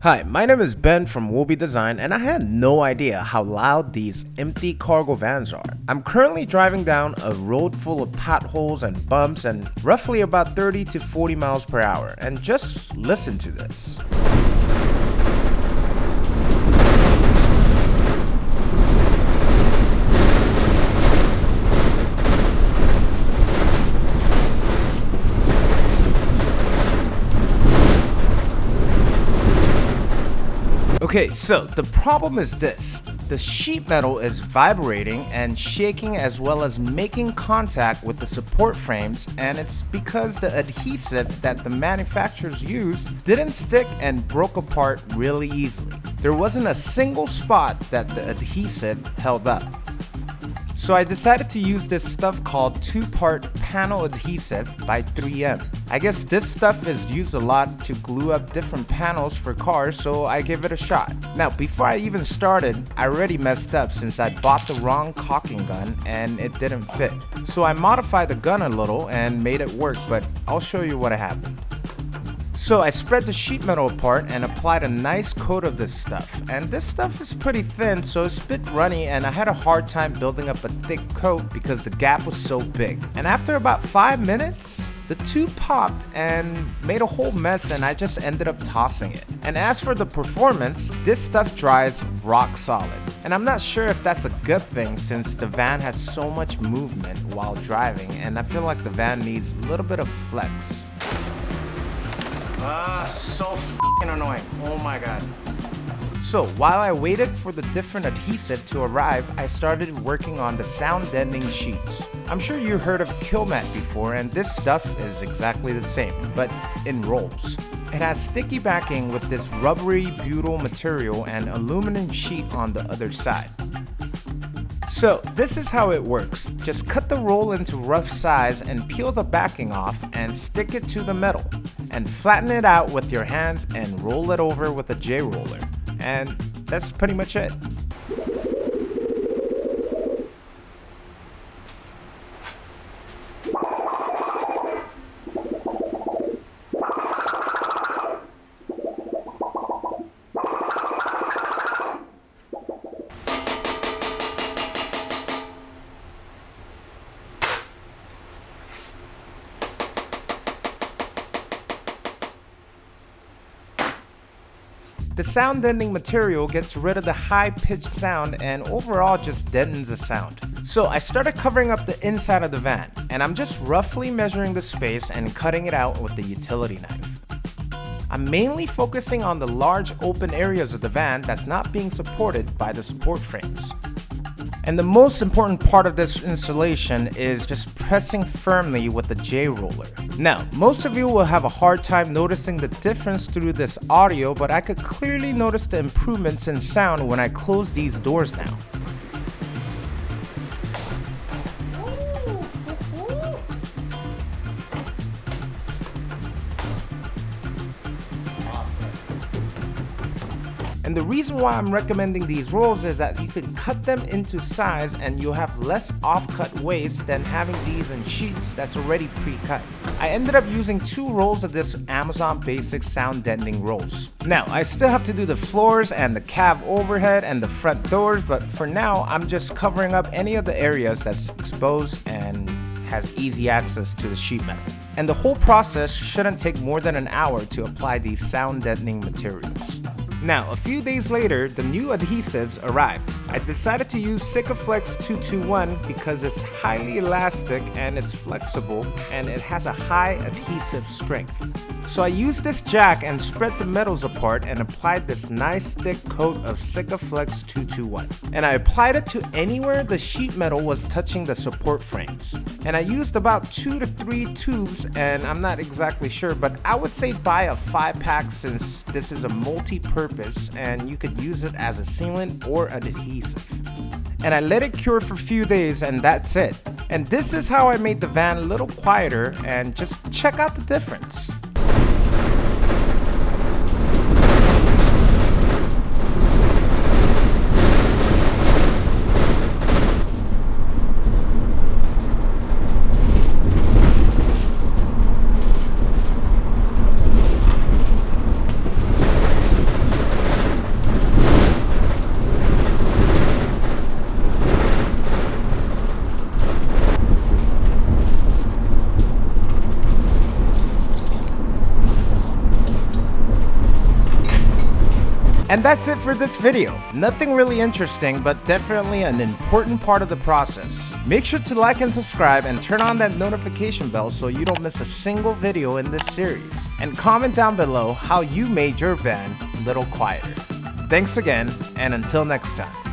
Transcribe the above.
Hi, my name is Ben from Woolby Design, and I had no idea how loud these empty cargo vans are. I'm currently driving down a road full of potholes and bumps and roughly about 30 to 40 miles per hour, and just listen to this. Okay, so the problem is this. The sheet metal is vibrating and shaking as well as making contact with the support frames, and it's because the adhesive that the manufacturers used didn't stick and broke apart really easily. There wasn't a single spot that the adhesive held up. So I decided to use this stuff called two-part panel adhesive by 3M. I guess this stuff is used a lot to glue up different panels for cars, so I gave it a shot. Now, before I even started, I already messed up since I bought the wrong caulking gun and it didn't fit. So I modified the gun a little and made it work, but I'll show you what happened. So I spread the sheet metal apart and applied a nice coat of this stuff. And this stuff is pretty thin, so it's a bit runny, and I had a hard time building up a thick coat because the gap was so big. And after about 5 minutes, the tube popped and made a whole mess, and I just ended up tossing it. And as for the performance, this stuff dries rock solid. And I'm not sure if that's a good thing since the van has so much movement while driving, and I feel like the van needs a little bit of flex. So f***ing annoying. Oh my god. So while I waited for the different adhesive to arrive, I started working on the sound deadening sheets. I'm sure you heard of Killmat before, and this stuff is exactly the same, but in rolls. It has sticky backing with this rubbery butyl material and aluminum sheet on the other side. So this is how it works. Just cut the roll into rough size and peel the backing off and stick it to the metal. And flatten it out with your hands and roll it over with a J-roller. And that's pretty much it. The sound deadening material gets rid of the high-pitched sound and overall just deadens the sound. So I started covering up the inside of the van, and I'm just roughly measuring the space and cutting it out with the utility knife. I'm mainly focusing on the large open areas of the van that's not being supported by the support frames. And the most important part of this installation is just pressing firmly with the J-roller. Now, most of you will have a hard time noticing the difference through this audio, but I could clearly notice the improvements in sound when I close these doors now. And the reason why I'm recommending these rolls is that you can cut them into size and you'll have less off-cut waste than having these in sheets that's already pre-cut. I ended up using 2 rolls of this Amazon Basics sound deadening rolls. Now, I still have to do the floors and the cab overhead and the front doors, but for now, I'm just covering up any of the areas that's exposed and has easy access to the sheet metal. And the whole process shouldn't take more than an hour to apply these sound deadening materials. Now, a few days later, the new adhesives arrived. I decided to use Sikaflex 221 because it's highly elastic and it's flexible and it has a high adhesive strength. So I used this jack and spread the metals apart and applied this nice thick coat of Sikaflex 221. And I applied it to anywhere the sheet metal was touching the support frames. And I used about 2 to 3 tubes, and I'm not exactly sure, but I would say buy a 5-pack since this is a multi-purpose and you could use it as a sealant or an adhesive. And I let it cure for a few days, and that's it. And this is how I made the van a little quieter, and just check out the difference. And that's it for this video. Nothing really interesting, but definitely an important part of the process. Make sure to like and subscribe and turn on that notification bell so you don't miss a single video in this series. And comment down below how you made your van a little quieter. Thanks again, and until next time.